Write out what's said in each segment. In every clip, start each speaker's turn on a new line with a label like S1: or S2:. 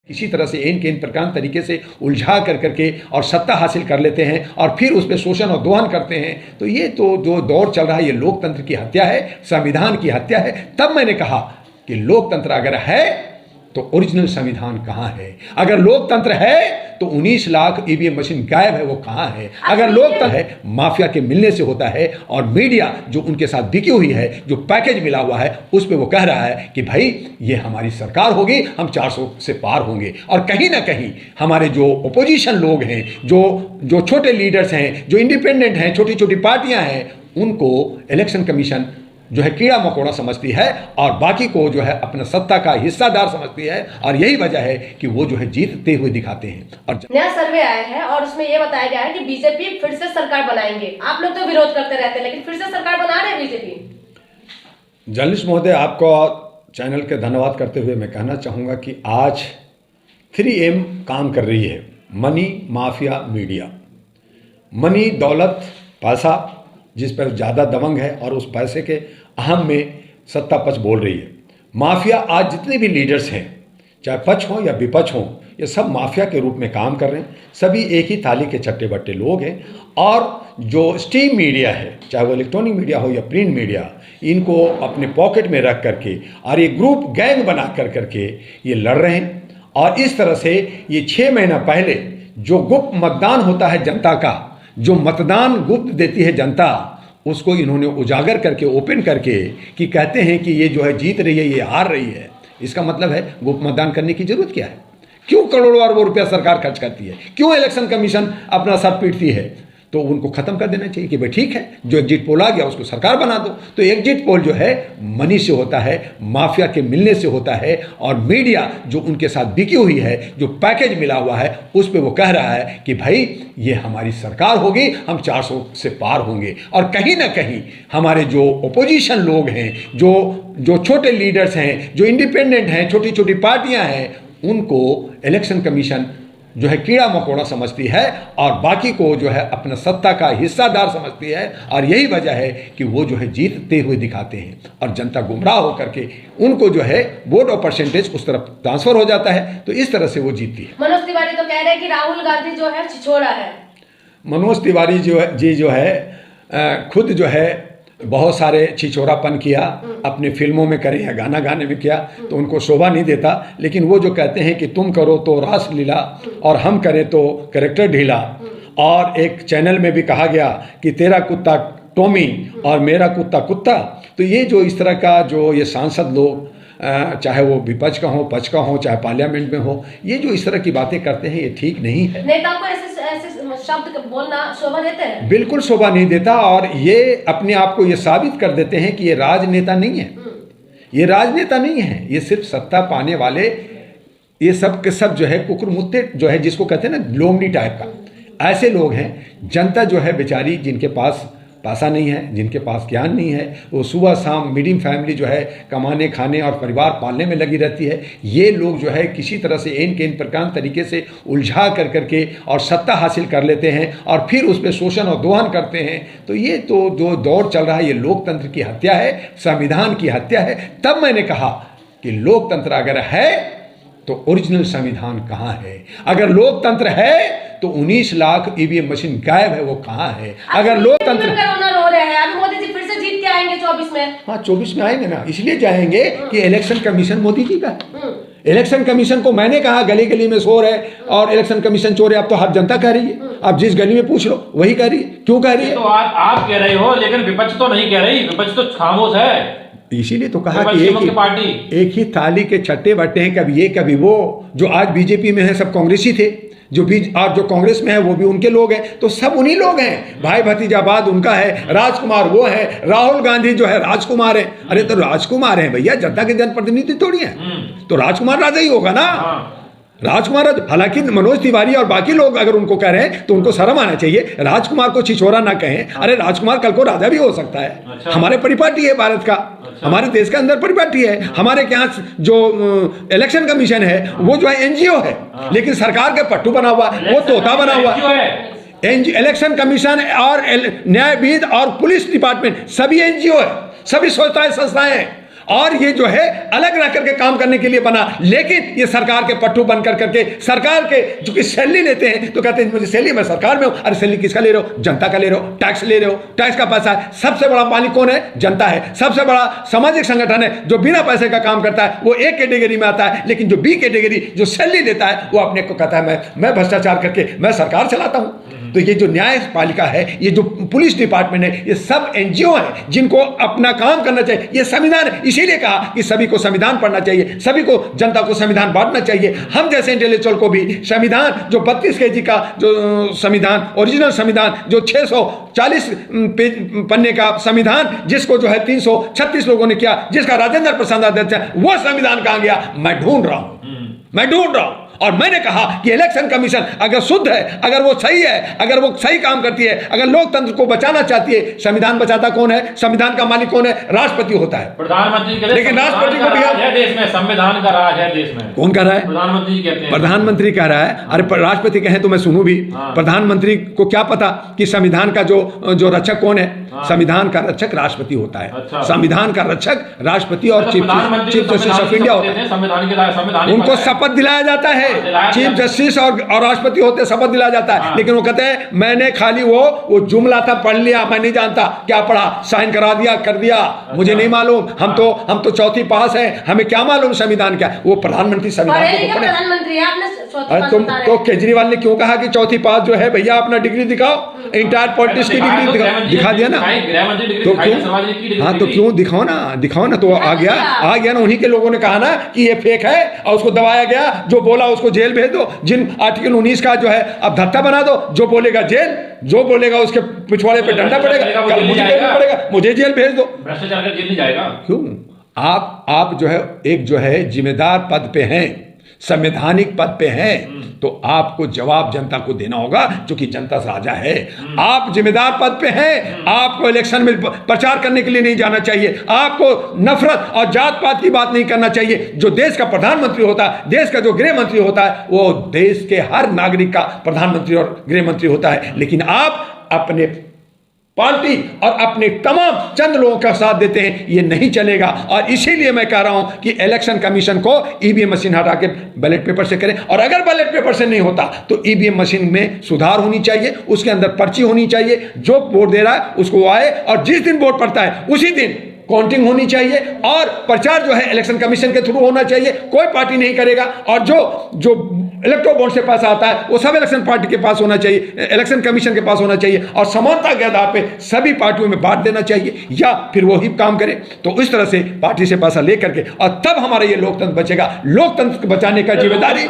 S1: इसी तरह से एन के इन प्रकार तरीके से उलझा करके और सत्ता हासिल कर लेते हैं और फिर उस पर शोषण और दोहन करते हैं। तो ये तो जो दौर चल रहा है ये लोकतंत्र की हत्या है, संविधान की हत्या है। तब मैंने कहा कि लोकतंत्र अगर है तो ओरिजिनल संविधान कहाँ है? अगर लोकतंत्र है तो 19 लाख ईवीएम मशीन गायब है, वो कहाँ है? अगर लोकतंत्र है माफिया के मिलने से होता है और मीडिया जो उनके साथ बिकी हुई है, जो पैकेज मिला हुआ है, उस पे वो कह रहा है कि भाई ये हमारी सरकार होगी, हम 400 से पार होंगे। और कहीं ना कहीं हमारे जो ओपोजिशन लोग हैं, जो छोटे लीडर्स हैं, जो इंडिपेंडेंट हैं, छोटी छोटी पार्टियां हैं, उनको इलेक्शन कमीशन जो है कीड़ा मकोड़ा समझती है और बाकी को जो है अपना सत्ता का हिस्सादार समझती है। और यही वजह है कि वो जो है जीतते हुए दिखाते हैं। और
S2: नया सर्वे आया है और उसमें ये बताया गया है कि बीजेपी फिर से सरकार बनाएंगे। आप लोग तो विरोध करते रहते हैं, लेकिन फिर से सरकार बना रहे हैं बीजेपी।
S1: जर्नलिस्ट महोदय, आपको चैनल के धन्यवाद करते हुए मैं कहना चाहूँगा कि आज 3M काम कर रही है। मनी माफिया मीडिया, मनी दौलत पैसा जिस पर ज़्यादा दबंग है और उस पैसे के अहम में सत्ता पक्ष बोल रही है। माफिया आज जितने भी लीडर्स हैं, चाहे पक्ष हो या विपक्ष हो, ये सब माफिया के रूप में काम कर रहे हैं। सभी एक ही थाली के चट्टे बट्टे लोग हैं। और जो स्ट्रीम मीडिया है, चाहे वो इलेक्ट्रॉनिक मीडिया हो या प्रिंट मीडिया, इनको अपने पॉकेट में रख करके और ये ग्रुप गैंग बना करके ये लड़ रहे हैं। और इस तरह से ये 6 महीना पहले जो गुप्त मतदान होता है जनता का, जो मतदान गुप्त देती है जनता, उसको इन्होंने उजागर करके ओपन करके कि कहते हैं कि ये जो है जीत रही है, ये हार रही है। इसका मतलब है गुप्त मतदान करने की जरूरत क्या है? क्यों करोड़ों अरबों रुपया सरकार खर्च करती है? क्यों इलेक्शन कमीशन अपना सर पीटती है? तो उनको खत्म कर देना चाहिए कि भाई ठीक है, जो एग्जिट पोल आ गया उसको सरकार बना दो। तो एग्जिट पोल जो है मनी से होता है, माफिया के मिलने से होता है और मीडिया जो उनके साथ बिकी हुई है, जो पैकेज मिला हुआ है, उस पे वो कह रहा है कि भाई ये हमारी सरकार होगी, हम 400 से पार होंगे। और कहीं ना कहीं हमारे जो ओपोजिशन लोग हैं, जो छोटे लीडर्स हैं, जो इंडिपेंडेंट हैं, छोटी छोटी पार्टियां हैं, उनको इलेक्शन कमीशन जो है कीड़ा मकोड़ा समझती है और बाकी को जो है अपना सत्ता का हिस्सादार समझती है। और यही वजह है कि वो जो है जीतते हुए दिखाते हैं और जनता गुमराह होकर के उनको जो है वोट और परसेंटेज उस तरफ ट्रांसफर हो जाता है। तो इस तरह से वो जीतती है।
S2: मनोज तिवारी तो कह रहे हैं कि राहुल गांधी जो है छिछोरा है।
S1: मनोज तिवारी जो है खुद जो है बहुत सारे छिछोरापन किया, अपनी फिल्मों में करे या गाना गाने में किया, तो उनको शोभा नहीं देता। लेकिन वो जो कहते हैं कि तुम करो तो रास लीला और हम करें तो कैरेक्टर ढीला, और एक चैनल में भी कहा गया कि तेरा कुत्ता टॉमी और मेरा कुत्ता कुत्ता। तो ये जो इस तरह का जो ये सांसद लोग, चाहे वो विपक्ष का हो, पक्ष का हो, चाहे पार्लियामेंट में हो, ये जो इस तरह की बातें करते हैं ये ठीक नहीं है।
S2: नेता को ऐसे शब्द बोलना शोभा देते हैं? बिल्कुल
S1: शोभा नहीं देता। और ये अपने आप को ये साबित कर देते हैं कि ये राजनेता नहीं है, ये राजनेता नहीं है, ये सिर्फ सत्ता पाने वाले, ये सब के सब जो है कुकुरमुत्ते जो है, जिसको कहते हैं ना लोमड़ी टाइप का, ऐसे लोग हैं। जनता जो है बेचारी, जिनके पास पैसा नहीं है, जिनके पास ज्ञान नहीं है, वो सुबह शाम मीडियम फैमिली जो है कमाने खाने और परिवार पालने में लगी रहती है। ये लोग जो है किसी तरह से एन के इन प्रकार तरीके से उलझा करके और सत्ता हासिल कर लेते हैं और फिर उस पर शोषण और दोहन करते हैं। तो ये तो जो दौर चल रहा है ये लोकतंत्र की हत्या है, संविधान की हत्या है। तब मैंने कहा कि लोकतंत्र अगर है तो ओरिजिनल संविधान कहाँ है? अगर लोकतंत्र है तो 19 लाख ईवीएम मशीन गायब है, वो कहाँ है? अगर लोकतंत्र
S2: रो रहे हैं, अभी मोदी जी फिर से जीत के आएंगे 24 में।
S1: हाँ 24 में आएंगे ना, इसलिए जाएंगे कि इलेक्शन कमीशन मोदी जी का। इलेक्शन कमीशन को मैंने कहा गली गली में शोर है और इलेक्शन कमीशन चोर है। अब तो हर जनता कह रही है, अब जिस गली में पूछ लो वही कह रही है। क्यों कह रही है?
S3: तो आप कह रहे हो, लेकिन विपक्ष तो नहीं कह रही, विपक्ष तो खामोश है।
S1: इसीलिए तो कहा कि एक ही थाली के छट्टे बट्टे हैं, कभी ये कभी वो। जो आज बीजेपी में है सब कांग्रेसी थे, और जो कांग्रेस में है वो भी उनके लोग हैं। तो सब उन्हीं लोग हैं, भाई भतीजाबाद उनका है, राजकुमार वो है, राहुल गांधी जो है राजकुमार है। अरे तो राजकुमार है भैया, जनता के जनप्रतिनिधि थोड़ी है, तो राजकुमार राजा ही होगा ना। राजकुमार, हालांकि मनोज तिवारी और बाकी लोग अगर उनको कह रहे हैं तो उनको शर्म आना चाहिए। राजकुमार को छिछोरा ना कहें। अरे राजकुमार कल को राजा भी हो सकता है।
S3: अच्छा।
S1: हमारे परिपाटी है भारत का, हमारे देश के अंदर परिपाटी है। हमारे यहाँ जो इलेक्शन कमीशन है वो जो है एनजीओ है, लेकिन सरकार के पट्टू बना हुआ, वो तोता बना हुआ। इलेक्शन कमीशन और न्यायविद और पुलिस डिपार्टमेंट सभी एनजीओ है, सभी स्वच्छता संस्थाएं हैं। और ये जो है अलग रह करके काम करने के लिए बना, लेकिन ये सरकार के पट्टू बन करके सरकार के जो कि सैलरी लेते हैं तो कहते हैं मुझे सैलरी, मैं सरकार में हूं। अरे सैलरी किसका ले रहे हो? जनता का ले रहे हो, टैक्स ले रहे हो, टैक्स का पैसा है। सबसे बड़ा मालिक कौन है? जनता है। सबसे बड़ा सामाजिक संगठन है जो बिना पैसे का काम करता है वो एक कैटेगरी में आता है, लेकिन जो बी कैटेगरी जो सैलरी लेता है वो अपने को कहता है मैं भ्रष्टाचार करके मैं सरकार चलाता हूं। तो ये जो न्यायपालिका है, ये जो पुलिस डिपार्टमेंट है, ये सब एनजीओ है जिनको अपना काम करना चाहिए। ये संविधान है, इसीलिए कहा कि सभी को संविधान पढ़ना चाहिए, सभी को जनता को संविधान बांटना चाहिए। हम जैसे इंटेलेक्चुअल को भी संविधान जो 32 केजी का जो संविधान, ओरिजिनल संविधान जो 640 पन्ने का संविधान, जिसको जो है 336 लोगों ने किया, जिसका राजेंद्र प्रसाद अध्यक्ष है, वो संविधान कहां गया? मैं ढूंढ रहा हूं। और मैंने कहा कि इलेक्शन कमीशन अगर शुद्ध है, अगर वो सही है, अगर वो सही काम करती है, अगर लोकतंत्र को बचाना चाहती है, संविधान बचाता कौन है? संविधान का मालिक कौन है? राष्ट्रपति होता है,
S3: प्रधानमंत्री।
S1: लेकिन राष्ट्रपति को भी
S3: देश में संविधान का राज है। देश में
S1: कौन कह रहा है?
S3: प्रधानमंत्री कहते हैं।
S1: प्रधानमंत्री कह रहा है। अरे राष्ट्रपति कहे तो मैं सुनूं भी। प्रधानमंत्री को क्या पता कि संविधान का जो रक्षक कौन है? संविधान का रक्षक राष्ट्रपति होता है। संविधान का रक्षक राष्ट्रपति और चीफ जस्टिस ऑफ इंडिया होता है। उनको शपथ दिलाया जाता है, चीफ जस्टिस और राष्ट्रपति होते शपथ दिलाया जाता है। लेकिन वो कहते हैं मैंने खाली वो जुमला था पढ़ लिया, मैं नहीं जानता क्या पढ़ा, साइन करा दिया, कर दिया, मुझे नहीं मालूम, हम तो चौथी पास है, हमें क्या मालूम संविधान क्या? वो प्रधानमंत्री संविधान को पढ़े। तुम तो केजरीवाल ने क्यों कहा कि चौथी पास जो है भैया अपना डिग्री दिखाओ, इंटायर पॉलिटिक्स की डिग्री दिखा दिया ना, तो क्यों? हाँ तो क्यों दिखाओ ना। तो आ गया ना, उन्हीं के लोगों ने कहा ना कि ये फेक है और उसको दबाया गया, जो बोला उसको जेल भेज दो, जिन आर्टिकल 19 का जो है अब धत्ता बना दो, जो बोलेगा जेल, जो बोलेगा उसके पिछवाड़े पे डंडा पड़ेगा, कल मुझे देना पड़ेगा, मुझे जेल भेज दो।
S3: भ्रष्टाचार का जेल नहीं जाएगा।
S1: क्यों? आप जो है एक जो है जिम्मेदार पद पे हैं, संवैधानिक पद पे हैं, तो आपको जवाब जनता को देना होगा, क्योंकि जनता राजा है। आप जिम्मेदार पद पे हैं, आपको इलेक्शन में प्रचार करने के लिए नहीं जाना चाहिए, आपको नफरत और जात पात की बात नहीं करना चाहिए। जो देश का प्रधानमंत्री होता है, देश का जो गृह मंत्री होता है, वो देश के हर नागरिक का प्रधानमंत्री और गृह मंत्री होता है। लेकिन आप अपने पार्टी और अपने तमाम चंद लोगों का साथ देते हैं, ये नहीं चलेगा। और इसीलिए मैं कह रहा हूं कि इलेक्शन कमीशन को ईवीएम मशीन हटा के बैलेट पेपर से करें, और अगर बैलेट पेपर से नहीं होता तो ईवीएम मशीन में सुधार होनी चाहिए, उसके अंदर पर्ची होनी चाहिए, जो वोट दे रहा है उसको आए, और जिस दिन वोट पड़ता है उसी दिन काउंटिंग होनी चाहिए, और प्रचार जो है इलेक्शन कमीशन के थ्रू होना चाहिए, कोई पार्टी नहीं करेगा। और जो इलेक्ट्रो बॉन्ड से पैसा आता है वो सब इलेक्शन पार्टी के पास होना चाहिए, इलेक्शन कमीशन के पास होना चाहिए, और समानता के आधार पे सभी पार्टियों में बांट देना चाहिए, या फिर वो ही काम करे। तो इस तरह से पार्टी से पैसा लेकर के, और तब हमारा ये लोकतंत्र बचेगा। लोकतंत्र को बचाने का जिम्मेदारी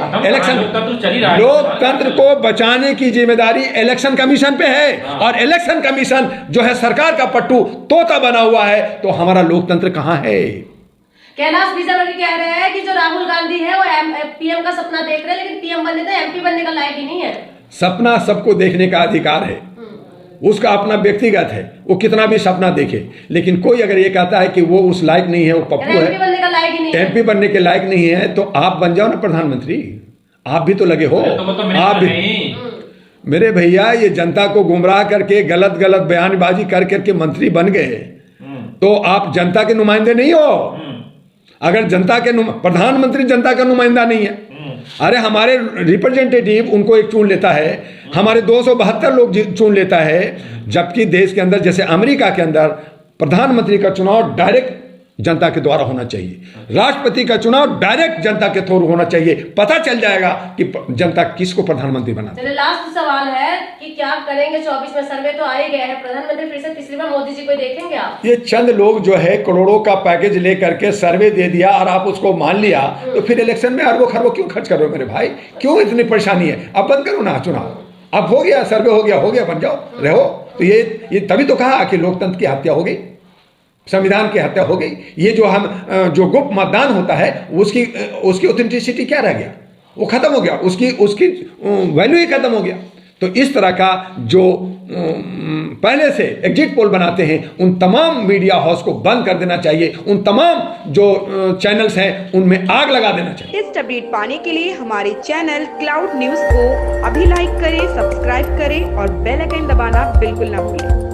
S1: लोकतंत्र को बचाने की जिम्मेदारी इलेक्शन कमीशन पे है, और इलेक्शन कमीशन जो है सरकार का पट्टू तोता बना हुआ है। तो हमारा लोकतंत्र कहां है?
S2: कैलाश विजयवर्गीय कह रहे हैं कि जो राहुल गांधी है वो पीएम का सपना देख रहे हैं, लेकिन पीएम बनने तो एमपी बनने का लायक ही नहीं है।
S1: सपना सबको देखने का अधिकार है, उसका अपना व्यक्तिगत है, वो कितना भी सपना देखे। लेकिन कोई अगर ये कहता है कि वो उस लायक नहीं है, वो पप्पू है,
S2: एमपी बनने का लायक ही नहीं है,
S1: एमपी बनने के लायक नहीं है, तो आप बन जाओ ना प्रधानमंत्री। आप भी तो लगे हो, आप भी। मेरे भैया, ये जनता को गुमराह करके गलत बयानबाजी कर करके मंत्री बन गए, तो आप जनता के नुमाइंदे नहीं हो। अगर जनता के प्रधानमंत्री जनता का नुमाइंदा नहीं है, अरे हमारे रिप्रेजेंटेटिव उनको एक चुन लेता है, हमारे 272 लोग चुन लेता है, जबकि देश के अंदर जैसे अमेरिका के अंदर प्रधानमंत्री का चुनाव डायरेक्ट जनता के द्वारा होना चाहिए, राष्ट्रपति का चुनाव डायरेक्ट जनता के थ्रू होना चाहिए। पता चल जाएगा कि जनता किसको प्रधानमंत्री बना।
S2: चलिए लास्ट सवाल है कि क्या करेंगे 24 में? सर्वे तो आ ही गया है, प्रधानमंत्री फिर से तीसरी बार मोदी जी को देखेंगे आप?
S1: ये चंद लोग जो है करोड़ों का पैकेज लेकर के सर्वे दे दिया और आप उसको मान लिया, तो फिर इलेक्शन में अरबों खरबों क्यों खर्च कर रहे हो मेरे भाई? क्यों इतनी परेशानी है? अब बंद करो ना चुनाव, अब हो गया, सर्वे हो गया, बन जाओ, रहो। तो ये तभी तो कहा कि लोकतंत्र की हत्या हो गई, संविधान की हत्या हो गई। ये जो गुप्त मतदान होता है उसकी ऑथेंटिसिटी क्या रह गया? वो खत्म हो गया, उसकी वैल्यू ही खत्म हो गया। तो इस तरह का जो पहले से एग्जिट पोल बनाते हैं, उन तमाम मीडिया हाउस को बंद कर देना चाहिए, उन तमाम जो चैनल्स हैं उनमें आग लगा देना चाहिए।
S4: लेटेस्ट अपडेट पाने के लिए हमारे चैनल क्लाउड न्यूज को अभी लाइक करें, सब्सक्राइब करें और बेल आइकन दबाना बिल्कुल ना भूलें।